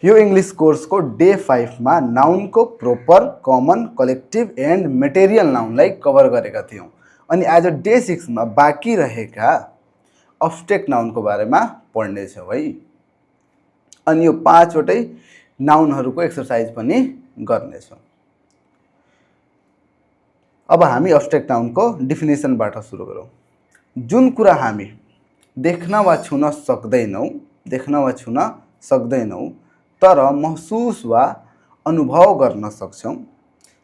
यो English course को day 5 में नाउन को proper common collective and material नाउनलाई कभर गरेका थियौं। अनि आज डे 6 में बाँकी रहेका अब्स्ट्रैक्ट नाउन को बारे में पढ्ने छौं है। अनि यो 5 वटै नाउनहरुको एक्सरसाइज पनि गर्ने छौं। अब हामी अब्स्ट्रैक्ट नाउन को डेफिनेसन बाट सुरु गरौं। जुन कुरा हामी देख्न वा छुन सक्दैनौं तर महसुस वा अनुभव गर्न सक्छौं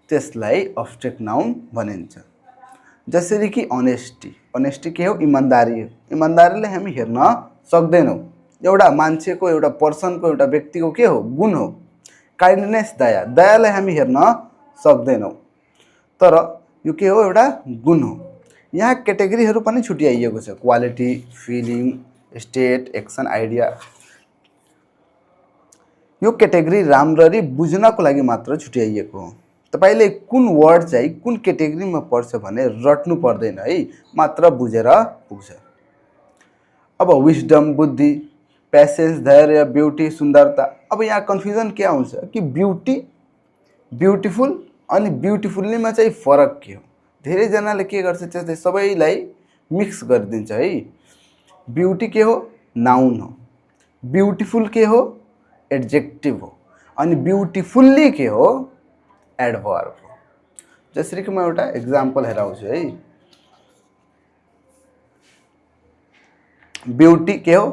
त्यसलाई अब्स्ट्रैक्ट नाउन भनिन्छ। जसरी कि अनेस्टी, अनेस्टी के हो? ईमानदारी हो। ईमानदारीलाई हामी हेर्न सक्दैनौं। एउटा मान्छेको, एउटा पर्सनको, एउटा व्यक्तिको के हो? गुण हो। काइन्डनेस, दया, दयालाई हामी हेर्न सक्दैनौं तर यो के हो? एउटा गुण हो। यहाँ क्याटेगोरीहरु पनि छुट्याइएको छ। Quality, feeling, state, action, idea. यो क्याटेगोरी राम्ररी बुझ्नको लागि मात्र छुट्याइएको हो। तपाईले कुन वर्ड चाहिँ कुन क्याटेगोरीमा पर्छ भने रट्नु पर्दैन है, मात्र बुझेर पुग्छ। अब विजडम, बुद्धि, पेशेन्स, धैर्य, ब्यूटी, सुन्दरता। अब यहाँ कन्फ्युजन के आउँछ कि ब्यूटी, ब्यूटीफुल अनि ब्यूटीफुल्लीमा चाहिँ फरक के हो? धेरै जनाले के गर्छ त्यसले सबैलाई मिक्स गरिदिन्छ है। ब्यूटी के हो? नाउन हो। ब्यूटीफुल के हो? एडजेक्टिभ हो। अनि ब्यूटीफुल्ली के हो? एडभर्ब हो। जसरी कि म एउटा एक्जाम्पल हेराउँछु है। ब्यूटी के हो?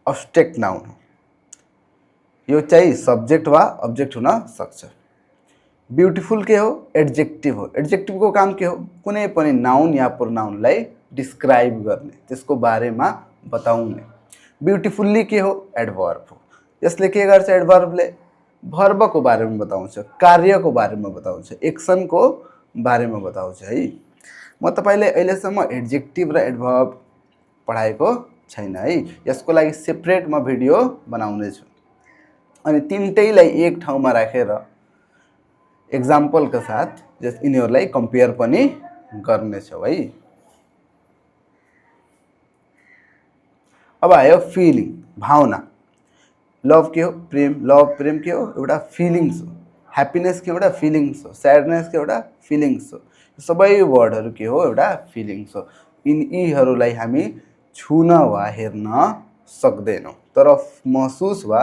अब्स्ट्रैक्ट नाउन हो। यो चाहिँ सब्जेक्ट वा अब्जेक्ट हुन सक्छ। ब्यूटीफुल के हो? एडजेक्टिभ हो। एडजेक्टिभ को काम के हो? कुनै पनि नाउन या प्रोनाउनलाई डिस्क्राइब गर्ने, त्यसको बारेमा बताउने। ब्यूटीफुल्ली के हो? एडभर्ब हो। यसले के गर्छ? एडभर्बले भर्बको बारेमा बताउँछ, कार्यको बारेमा बताउँछ, एक्सनको बारेमा बताउँछ है। म तपाईलाई अहिलेसम्म एडजेक्टिभ र एडभर्ब पढाएको छैन है। यसको लागि सेपरेट म भिडियो बनाउने छु। अनि तीनटैलाई एक ठाउँमा राखेर एक्जाम्पलका साथ यिनीहरुलाई कम्पेयर पनि गर्ने छौ है। अब आयो फिलिङ, भावना। लभ के हो? प्रेम। लभ, प्रेम के हो? एउटा फिलिङ्स हो। ह्याप्पीनेस के एउटा फिलिङ्स हो। सैडनेस के एउटा फिलिङ्स हो। सबै वर्डहरु के हो? एउटा फिलिङ्स हो। यिनीहरुलाई हामी छुन वा हेर्न सक्दैनौं तर महसुस वा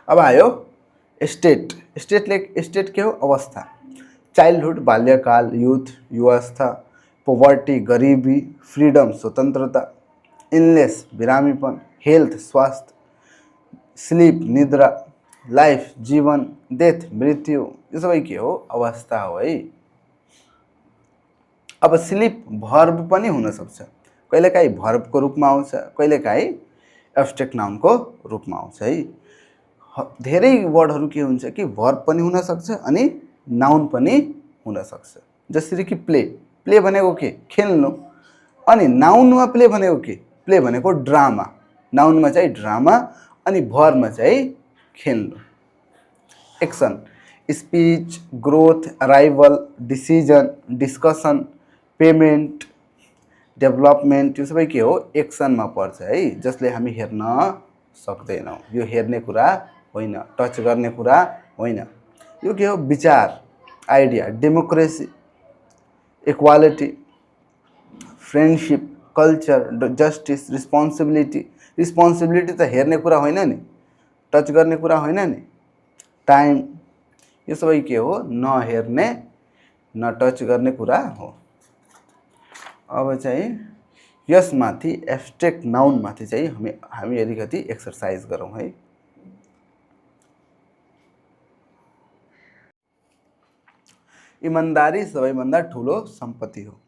अब आयो स्टेट। स्टेट के हो? अवस्था। चाइल्डहुड, बाल्यकाल, युथ, युवावस्था, पोवर्टी, गरीबी, फ्रीडम, स्वतन्त्रता, इलनेस, बिरामीपन, हेल्थ, स्वास्थ्य, स्लीप, निद्रा, लाइफ, जीवन, डेथ, मृत्यु। यो सबै के हो? अवस्था हो है। अब स्लीप भर्ब पनि हुन सक्छ। कहिलेकाहीँ भर्बको रूपमा आउँछ, कहिलेकाहीँ एब्स्ट्रैक्ट नाउनको रूपमा आउँछ है। धेरै वर्डहरु के हुन्छ कि भर्ब पनि हुन सक्छ अनि नाउन पनि हुन सक्छ। जसरी कि प्ले। प्ले भनेको के? खेल्नु। अनि नाउनमा प्ले भनेको के? प्ले भनेको ड्रामा। नाउनमा चाहिँ ड्रामा अनि भर्बमा चाहिँ खेल्नु। Action, speech, growth, arrival, decision, discussion, payment, development. यो सबै के हो? एक्सनमा पर्छ है, जसले हामी हेर्न सक्दैनौं। यो हेर्ने कुरा होइन, टच गर्ने कुरा होइन। यो के हो? विचार, idea, democracy, equality, friendship, culture, justice, responsibility. Responsibility त हेर्ने कुरा होइन नि, टच गर्ने कुरा होइन नि। टाइम, यो सबै के हो? नहेर्ने, न टच गर्ने कुरा हो। अब चाहिँ यसमाथि एब्स्ट्रैक्ट नाउन माथि चाहिँ हामी अलिकति एक्सरसाइज गरौँ है। ईमानदारी सबैभन्दा ठुलो सम्पत्ति हो।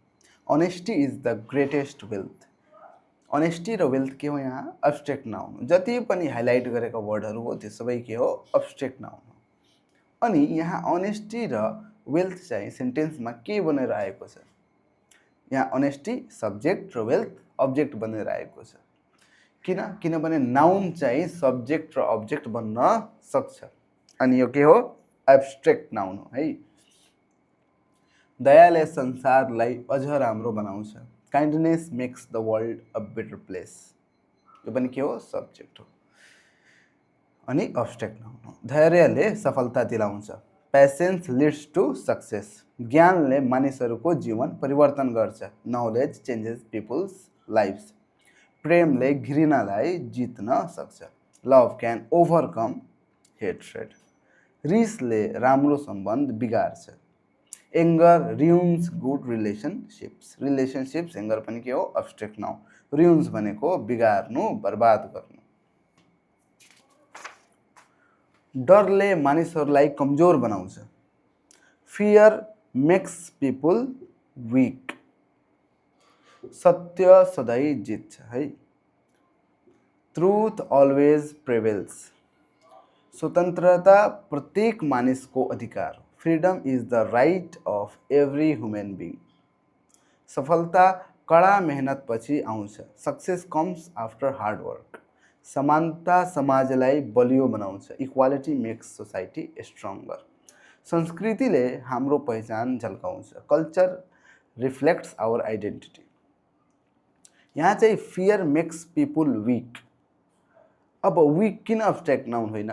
Honesty is the greatest wealth. Honesty र वेल्थ के हो? यहाँ एब्स्ट्रैक्ट नाउन हो। जति पनि हाइलाइट गरेका वर्डहरु हो त्यो सबै के हो? एब्स्ट्रैक्ट नाउन हो। अनि यहाँ ऑनेस्टी र वेल्थ चाहिँ सेन्टेन्समा के बनेर आएको छ? यहाँ ऑनेस्टी सब्जेक्ट र वेल्थ अब्जेक्ट बनेर आएको छ। किनभने नाउन चाहिँ सब्जेक्ट र अब्जेक्ट बन्न सक्छ। अनि यो के हो? एब्स्ट्रैक्ट नाउन हो है। दयाले संसारलाई अझ राम्रो बनाउँछ। Kindness makes the world a better place, यो पनि के हो? सब्जेक्ट हो। अनि अब्स्ट्र्याक्ट नाउन हो। धैर्यले सफलता दिलाउँछ, पेसेन्स लिड्स टु सक्सेस, ज्ञानले मानिसहरूको जीवन परिवर्तन गर्छ, नलेज चेन्जेस पिपल्स लाइफ्स, प्रेमले घृणालाई जित्न सक्छ, लभ क्यान ओभरकम हेट्रेड, रिसले राम्रो सम्बन्ध बिगार्छ, एङ्गर रियुन्स गुड रिलेसनसिप्स एङ्गर पनि के हो? अब्स्ट्र्याक्ट नाउन, रियुन्स भनेको बिगार्नु, बर्बाद गर्नु। डरले मानिसहरूलाई कमजोर बनाउँछ, फियर मेक्स पिपल विक, सत्य सधैँ जित्छ है, ट्रुथ अलवेज प्रिभेल्स, स्वतन्त्रता प्रत्येक मानिसको अधिकार, freedom is the right of every human being, सफलता कडा मेहनतपछि आउँछ, success comes after hard work, समानता समाजलाई बलियो बनाउँछ, इक्वालिटी मेक्स सोसाइटी स्ट्रङ्गर, संस्कृतिले हाम्रो पहिचान झल्काउँछ, कल्चर रिफ्लेक्ट्स आवर आइडेन्टिटी। यहाँ चाहिँ फियर मेक्स पिपुल विक। अब विक किन अब्स्ट्र्याक्ट नाउन होइन?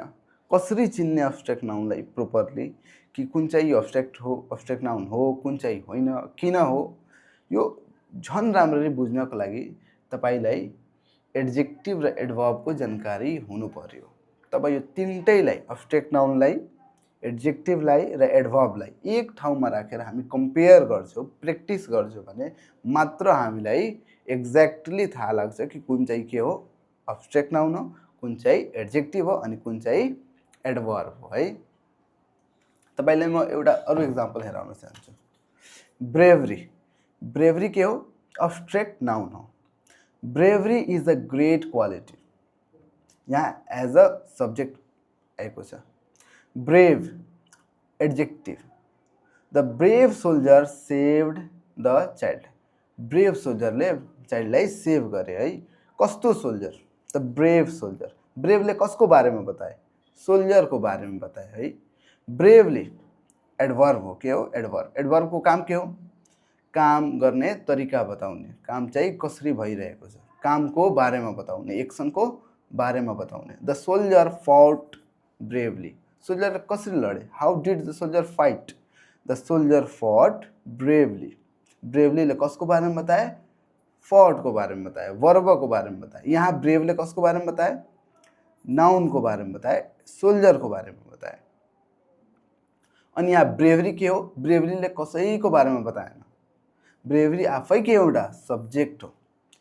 कसरी चिन्ने अब्स्ट्र्याक्ट नाउनलाई प्रोपरली, कि कुन चाहिँ अब्स्ट्र्याक्ट नाउन हो, कुन चाहिँ होइन, किन हो, यो झन् राम्ररी बुझ्नको लागि तपाईलाई एड्जेक्टिभ र एडभर्बको जानकारी हुनु पर्यो। तब यो तिनटैलाई, अब्स्ट्र्याक्ट नाउनलाई, एड्जेक्टिभलाई र एडभर्बलाई एक ठाउँमा राखेर हामी कम्पेयर गर्छौँ, प्र्याक्टिस गर्छौँ भने मात्र हामीलाई एक्ज्याक्टली थाहा लाग्छ कि कुन चाहिँ के हो? अब्स्ट्र्याक्ट नाउन हो, कुन चाहिँ एड्जेक्टिभ हो, अनि कुन चाहिँ एडभर्ब हो है। तपाईलाई म एउटा अरू एक्जाम्पल हेराउन चाहन्छु। ब्रेभरी के हो? अब्स्ट्र्याक्ट नाउन हो। Bravery is a great quality, यहाँ एज अ सब्जेक्ट आएको छ। Brave adjective, the brave soldier saved the child, brave सोल्जरले चाइल्डलाई सेभ गरे है। कस्तो सोल्जर? The brave soldier. ब्रेभले कसको बारेमा बताए? सोल्जरको बारेमा बताए है। ब्रेभली एडभर्ब हो, के हो? एडभर्ब। एडभर्बको काम के हो? काम गर्ने तरिका बताउने, काम चाहिँ कसरी भइरहेको छ, कामको बारेमा बताउने, एक्सनको बारेमा बताउने। द सोल्जर फौट ब्रेभली, सोल्जरले कसरी लडे? How did the soldier fight? The soldier fought bravely. ब्रेभलीले कसको बारेमा बताए? फौटको बारेमा बताए, वर्बको बारेमा बताए। यहाँ ब्रेभले कसको बारेमा बताए? नाउनको बारेमा बताए, सोल्जरको बारेमा बताए। अनि यहाँ ब्रेभरी के हो? ब्रेभरीले कसैको बारेमा बताएन। ब्रेभरी आफै के एउटा सब्जेक्ट हो।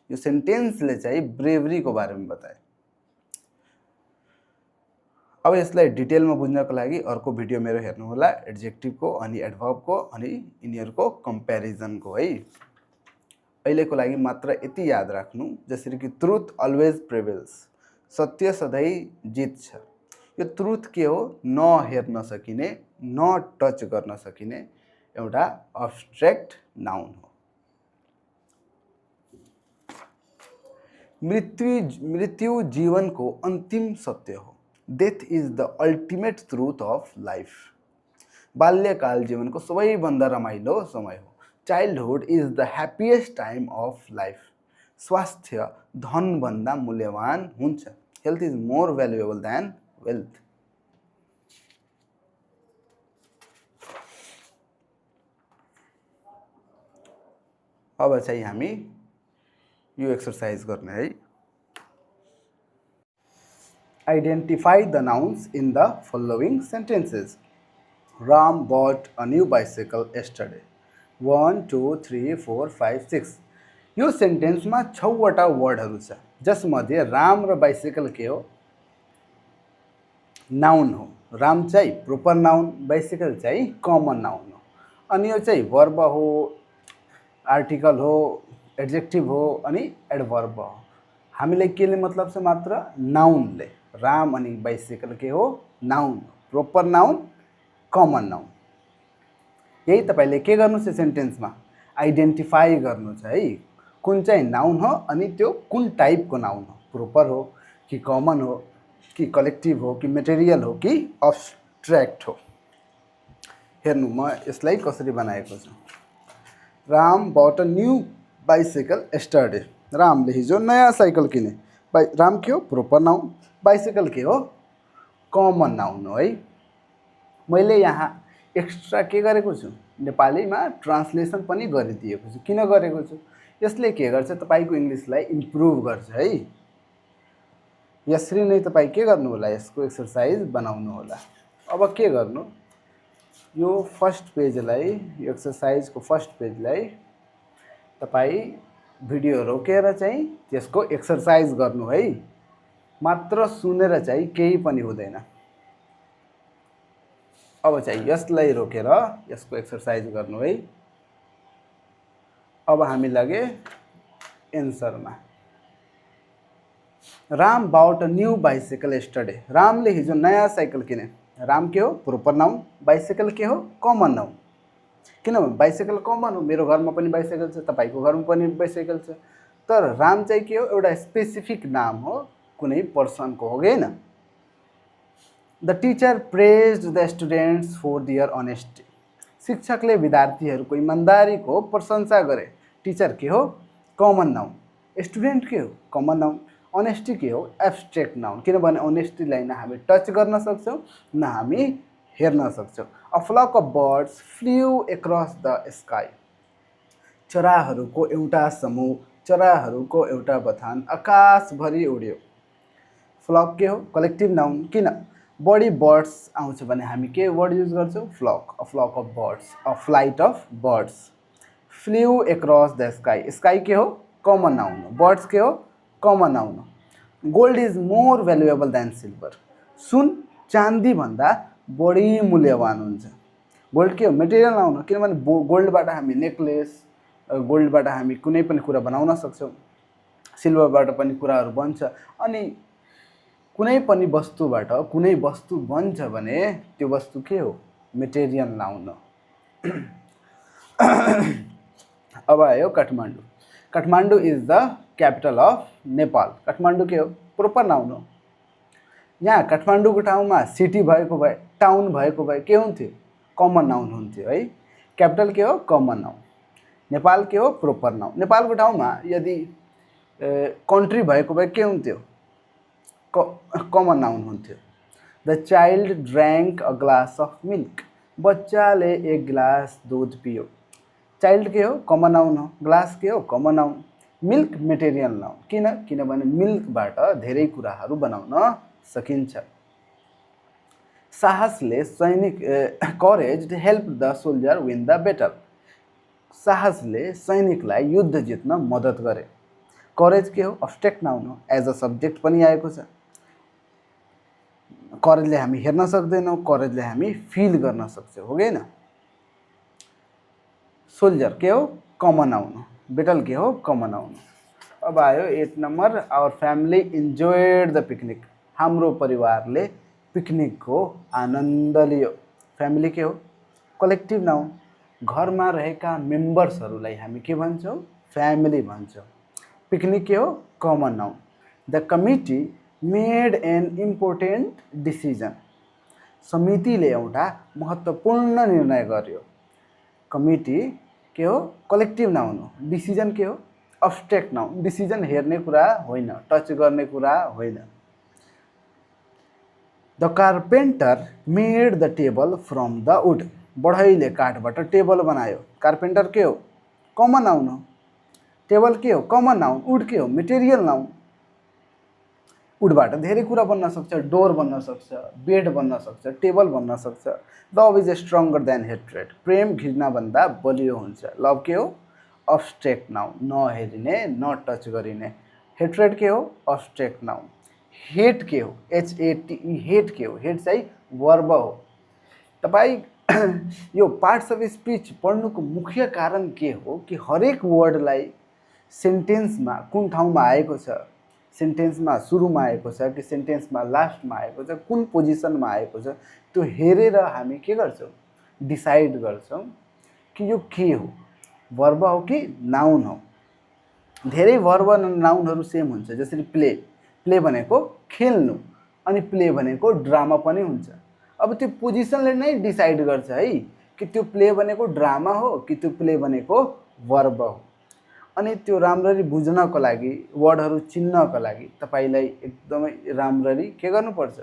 यो सेन्टेन्सले चाहिँ ब्रेभरीको बारेमा बताए। अब यसलाई डिटेलमा बुझ्नको लागि अर्को भिडियो मेरो हेर्नु होला, एड्जेक्टिभको अनि एडभर्बको अनि यिनीहरूको कम्प्यारिजनको है। अहिलेको लागि मात्र यति याद राख्नु, जसरी कि ट्रुथ अलवेज प्रिभेल्स, सत्य सधैँ जित्छ। यो ट्रुथ के हो? नहेर्न सकिने, न टच गर्न सकिने एउटा अब्स्ट्र्याक्ट नाउन हो। मृत्यु जीवनको अन्तिम सत्य हो। Death is the ultimate truth of life. बाल्यकाल जीवनको सबैभन्दा रमाइलो समय हो। Childhood is the happiest time of life. स्वास्थ्य धनभन्दा मूल्यवान हुन्छ। Health is more valuable than wealth. अब चाहिँ हामी यो एक्सरसाइज गर्ने है। Identify the nouns in the following sentences. Ram bought a new bicycle yesterday. 1, 2, 3, 4, 5, 6. यो सेन्टेन्समा 6 वटा वर्डहरू छ, जसमध्ये राम र बाइसाइकल के हो? नाउन हो। राम चाहिँ प्रोपर नाउन, बाइसाइकल चाहिँ कमन नाउन हो। अनि यो चाहिँ वर्ब हो, आर्टिकल हो, एड्जेक्टिभ हो अनि एडभर्ब हो। हामीलाई केले मतलब छ? मात्र नाउनले। राम अनि बाइसाइकल के हो? Noun, proper noun, common noun. यही तपाईले के गर्नु छ? सेन्टेन्समा आइडेन्टिफाई गर्नु छ है, कुन चाहिँ नाउन हो अनि त्यो कुन टाइपको नाउन हो, प्रोपर हो कि कमन हो कि कलेक्टिभ हो कि मेटेरियल हो कि अब्स्ट्र्याक्ट हो। हेर्नु म यसलाई कसरी बनाएको छु। Ram but a new bicycle yesterday, रामले हिजो नयाँ साइकल किने। राम के हो प्रोपर नाउन, बाइसाइकल के हो कमन नाउन हो है। मैले यहाँ एक्स्ट्रा के गरेको छु, नेपालीमा ट्रान्सलेसन पनि गरिदिएको छु। किन गरेको छु, यसले के गर्छ तपाईँको इङ्ग्लिसलाई इम्प्रुभ गर्छ है। यसरी नै तपाईँ के गर्नु होला, यसको एक्सरसाइज बनाउनु होला। अब के गर्नु, यो फर्स्ट पेजलाई, यो एक्सरसाइजको फर्स्ट पेजलाई तपाईँ भिडियो रोकेर चाहिँ त्यसको एक्सरसाइज गर्नु है। मात्र सुनेर चाहिँ केही पनि हुँदैन। अब चाहिँ यसलाई रोकेर यसको एक्सरसाइज गर्नु है। अब हामी लगे एन्सरमा। Ram bought a new bicycle yesterday, रामले हिजो नयाँ साइकल किने। राम के हो प्रोपर नाउन, बाइसाइकल के हो कमन नाउन। किनभने बाइसाइकल कमन हो, मेरो घरमा पनि बाइसाइकल छ, तपाईँको घरमा पनि बाइसाइकल छ। तर राम चाहिँ के हो, एउटा स्पेसिफिक नाम हो, कुनै पर्सनको हो होइन। The teacher praised the students for their honesty, शिक्षकले विद्यार्थीहरूको इमान्दारीको प्रशंसा गरे। टिचर के हो कमन नाउन, स्टुडेन्ट के हो कमन नाउन, अनेस्टी के हो एब्स्ट्रेक्ट नाउन। किनभने अनेस्टीलाई न हामी टच गर्न सक्छौँ न हामी हेर्न सक्छौँ। A flock of birds flew across the sky, चराहरूको एउटा समूह, चराहरूको एउटा बथान आकाशभरि उड्यो। फ्लक के हो कलेक्टिभ नाउन। किन बढी बर्ड्स आउँछ भने हामी के वर्ड युज गर्छौँ, flock. A flock of birds, a flight of birds. Flew across the sky, sky के हो कमन नाउन, बर्ड्स के हो common noun. Gold is more valuable than silver, सुन चाँदी भन्दा बढी मूल्यवान हुन्छ। गोल्ड के हो मेटेरियल नाउन हो। किनभने गोल्डबाट हामी नेकलेस, गोल्डबाट हामी कुनै पनि कुरा बनाउन सक्छौँ, सिल्भरबाट पनि कुराहरू बन्छ। अनि कुनै पनि वस्तुबाट कुनै वस्तु बन्छ भने त्यो वस्तु के हो मेटेरियल नाउन हो। अब आयो Kathmandu. Kathmandu is the capital of Nepal. Kathmandu के हो प्रोपर नाउन हो। यहाँ काठमाडौँको ठाउँमा सिटी भएको भए, टाउन भएको भए के हुन्थ्यो, कमन नाउन हुन्थ्यो है। क्यापिटल के हो कमन नाउन। नेपाल के हो प्रोपर नाउन। नेपालको ठाउँमा यदि कन्ट्री भएको भए के हुन्थ्यो, कमन नाउन हुन्थ्यो। The child drank a glass of milk, बच्चाले एक गिलास दूध पियो। चाइल्ड के हो कमन नाउन हो, ग्लास के हो common noun, milk material noun. किनभने मिल्कबाट धेरै कुराहरू बनाउन सकिन्छ। साहसले सैनिक, courage help the soldier win the battle, साहसले सैनिकलाई युद्ध जित्न मद्दत गरे। करेज के हो अब्स्ट्रेक्ट नाउन हो, एज अ सब्जेक्ट पनि आएको छ। करेजले हामी हेर्न सक्दैनौँ, करेजले हामी फिल गर्न सक्छौँ हो गएन। सोल्जर के हो कमन नाउन हो, बेटल के हो कमन नाउन हो। अब आयो 8 number. Our family enjoyed the picnic, हाम्रो परिवारले पिकनिकको आनन्द लियो। फ्यामिली के हो कलेक्टिभ नाउन, घरमा रहेका मेम्बर्सहरूलाई हामी के भन्छौँ फ्यामिली भन्छौँ। पिकनिक के हो common noun. The committee made an important decision, समितिले एउटा महत्त्वपूर्ण निर्णय गर्यो। कमिटी के हो कलेक्टिभ नाउन हो। डिसिजन के हो अब्स्ट्रेक्ट नाउन, डिसिजन हेर्ने कुरा होइन, टच गर्ने कुरा होइन। The carpenter made the table from the wood, बढैले काठबाट टेबल बनायो। कार्पेन्टर के हो कमन नाउन हो, टेबल के हो कमन नाउन, वुड के हो मेटेरियल नाउन। वुडबाट धेरै कुरा बन्न सक्छ, डोर बन्न सक्छ, बेड बन्न सक्छ, टेबल बन्न सक्छ। Love is stronger then hatred, प्रेम घृणाभन्दा बलियो हुन्छ। लभ के हो अब्स्ट्रेक्ट नाउन, नहेरिने न टच गरिने। हेट्रेड के हो अब्स्ट्रेक्ट नाउन। हेट के हो HATE, हेट के हो, हेट चाहिँ वर्ब हो। तपाईँ यो पार्ट्स अफ स्पिच पढ्नुको मुख्य कारण के हो कि हरेक वर्डलाई सेन्टेन्समा कुन ठाउँमा आएको छ, सेन्टेन्समा सुरुमा आएको छ कि सेन्टेन्समा लास्टमा आएको छ, कुन पोजिसनमा आएको छ, त्यो हेरेर हामी के गर्छौँ डिसाइड गर्छौँ कि यो के हो, वर्ब हो कि नाउन हो। धेरै वर्ब नाउनहरू सेम हुन्छ। जसरी प्ले, प्ले भनेको खेल्नु, अनि प्ले भनेको ड्रामा पनि हुन्छ। अब त्यो पोजिसनले नै डिसाइड गर्छ है कि त्यो प्ले भनेको ड्रामा हो कि त्यो प्ले भनेको वर्ब हो। अनि त्यो राम्ररी बुझ्नको लागि वर्डहरू चिन्नको लागि तपाईलाई एकदमै राम्ररी के गर्नुपर्छ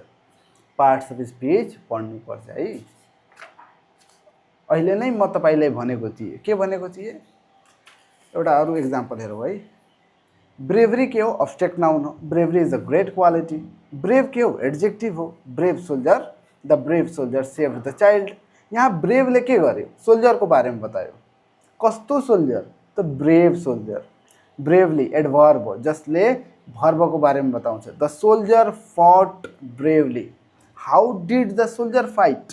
पार्ट्स अफ स्पीच पढ्नुपर्छ है। अहिले नै म तपाईलाई भनेको थिएँ के भनेको थिएँ एउटा अरु एक्जाम्पल हेरौँ है। ब्रेभरी के हो अब्स्ट्रैक्ट नाउन हो। Bravery is a great quality. Brave के हो एडजेक्टिभ हो। Brave soldier the brave soldier save the child. यहाँ ब्रेवले के गर्यो सोल्जरको बारेमा बतायो। कस्तो सोल्जर त ब्रेव सोल्जर। ब्रेवली एडभर्ब हो जसले भर्बको बारेमा बताउँछ। The soldier fought bravely. How did the soldier fight.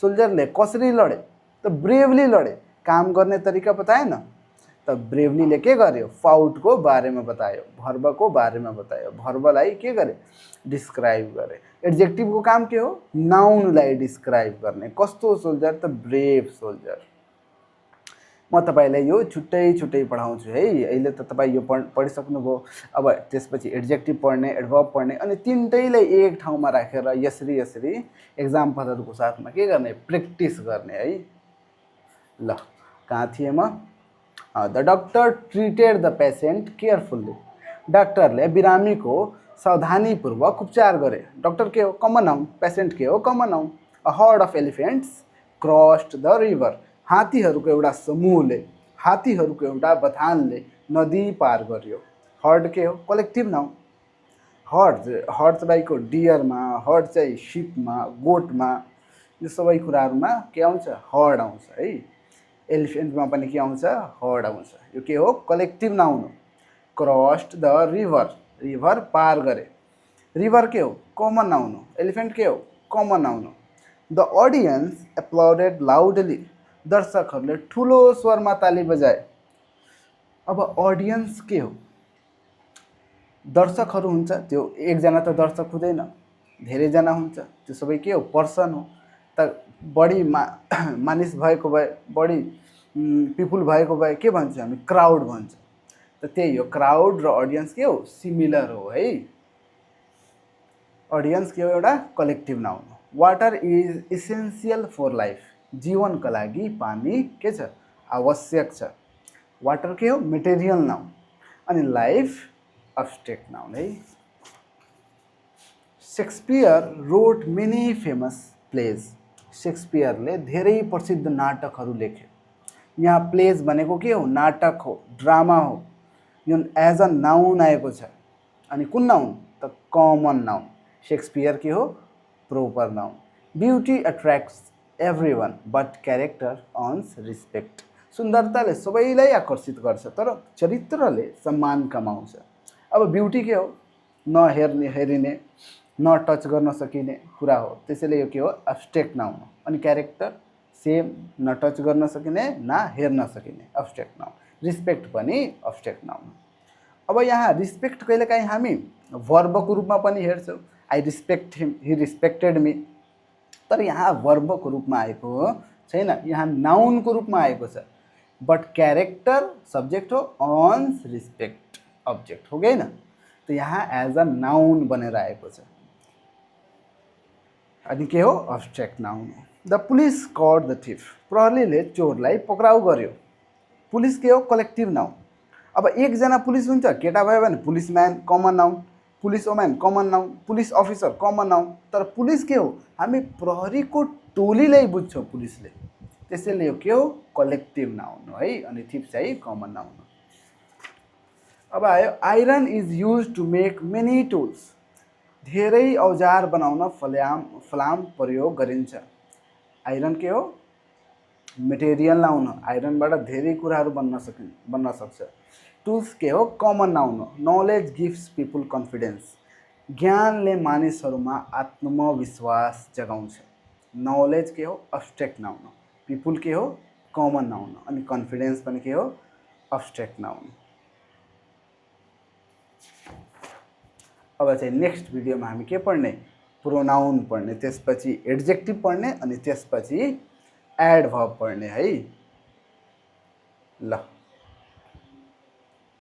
सोल्जरले कसरी लडे त ब्रेवली लडे। काम गर्ने तरिका बताएन त ब्रेवलीले के गर्यो फाउटको बारेमा बतायो भर्बको बारेमा बतायो भर्बलाई के गरे डिस्क्राइब गरे। एडजेक्टिभको काम के हो नाउनलाई डिस्क्राइब गर्ने। कस्तो सोल्जर त ब्रेव सोल्जर। म तपाईलाई यो छुट्टै छुट्टै पढाउँछु है। अहिले त तपाई यो पढिसक्नुभयो। अब त्यसपछि एडजेक्टिभ पढ्ने एडभर्ब पढ्ने अनि तीनटैलाई एक ठाउँमा राखेर यसरी यसरी एक्जाम्पलहरुको साथमा के गर्ने प्र्याक्टिस गर्ने है। ल कहाँ थिए म। The doctor treated the patient carefully. डाक्टरले बिरामीको सावधानीपूर्वक उपचार गरे। डक्टर के हो कमन नाउन। पेशेंट के हो common noun. A herd of elephants crossed the river. हात्तीहरूको एउटा समूहले हात्तीहरूको एउटा बथानले नदी पार गर्यो। हर्ड के हो कलेक्टिभ नाउन। हर्ड तपाईँको डियरमा हर्ड चाहिँ शिपमा गोटमा यो सबै कुराहरुमा के आउँछ हर्ड आउँछ है। एलिफेन्टमा पनि के आउँछ हर्ड आउँछ। यो के हो कलेक्टिभ नाउन हो। क्रस्ड द रिभर रिभर पार गरे। रिभर के हो कमन नाउन हो। एलिफेन्ट के हो कमन नाउन हो। The audience applauded loudly. दर्शकहरूले ठुलो स्वरमा ताली बजाए। अब अडियन्स के हो दर्शकहरू हुन्छ त्यो एकजना त दर्शक हुँदैन धेरैजना हुन्छ त्यो सबै के हो पर्सन हो। त बढी मानिस भएको भए बढी पिपुल भएको भए के भन्छ हामी क्राउड भन्छ। त त्यही हो क्राउड र अडियन्स के हो सिमिलर हो है। अडियन्स के हो एउटा कलेक्टिभ नाउन हो। Water is essential for life. जीवनका लागि पानी के छ आवश्यक छ। वाटर के हो मटेरियल नाउन अनि लाइफ अब्स्ट्रैक्ट नाउन है। Shakespeare wrote many famous plays. शेक्सपियरले धेरै प्रसिद्ध नाटकहरू लेखे। यहाँ प्लेज भनेको के हो नाटक हो ड्रामा हो। यो एज अ नाउन आएको छ अनि कुन नाउन त कमन नाउन। शेक्सपियर के हो proper noun. Beauty attracts everyone but character earns respect. सुन्दरताले सबैलाई आकर्षित गर्छ तर चरित्रले सम्मान कमाउँछ। अब ब्युटी के हो नहेर्ने हेरिने न टच गर्न सकिने कुरा हो त्यसैले यो के हो अब्स्ट्रैक्ट नाउन हो। अनि क्यारेक्टर सेम न टच गर्न सकिने न हेर्न सकिने अब्स्ट्रैक्ट नाउन। रिस्पेक्ट पनि अब्स्ट्रैक्ट नाउन हो। अब यहाँ रिस्पेक्ट कहिलेकाहीँ हामी वर्बको रूपमा पनि हेर्छौँ। I respect him he respected me तर यहाँ वर्बको रूपमा आएको छैन यहाँ नाउनको रूपमा आएको छ। बट क्यारेक्टर सब्जेक्ट हो अर्न्स रिस्पेक्ट अब्जेक्ट हो गएन तो यहाँ एज अ नाउन बनेर आएको छ। अनि के हो अब्स्ट्रैक्ट नाउन हो। The police caught the thief. प्रहरीले चोरलाई पक्राउ गर्यो। पुलिस के हो कलेक्टिभ नाउन। अब एकजना पुलिस हुन्छ केटा भयो भने policeman common noun. Police women common noun. Police officer common noun. तर पुलिस के हो हामी प्रहरीको टोलीलाई बुझ्छौँ पुलिसले त्यसैले यो के हो कलेक्टिभ नाउन हो है। अनि थिफ चाहिँ कमन नाउन हो। अब आयो iron is use to make many tools. धेरै औजार बनाउन फलाम प्रयोग गरिन्छ। आइरन के हो मटेरियल नाउन हो। आइरनबाट धेरै कुराहरू बन्न सक्छ। टुल्स के हो कमन नाउन हो। Knowledge gives people confidence. ज्ञानले मानिसहरूमा आत्मविश्वास जगाउँछ। नलेज के हो अब्स्ट्रैक्ट नाउन हो। पिपुल के हो कमन नाउन हो। अनि कन्फिडेन्स पनि के हो अब्स्ट्रैक्ट नाउन हो। अब चाहिँ नेक्स्ट भिडियोमा हामी के पढ्ने प्रोनाउन पढ्ने त्यसपछि एडजेक्टिभ पढ्ने अनि त्यसपछि एडभर्ब पढ्ने है। ल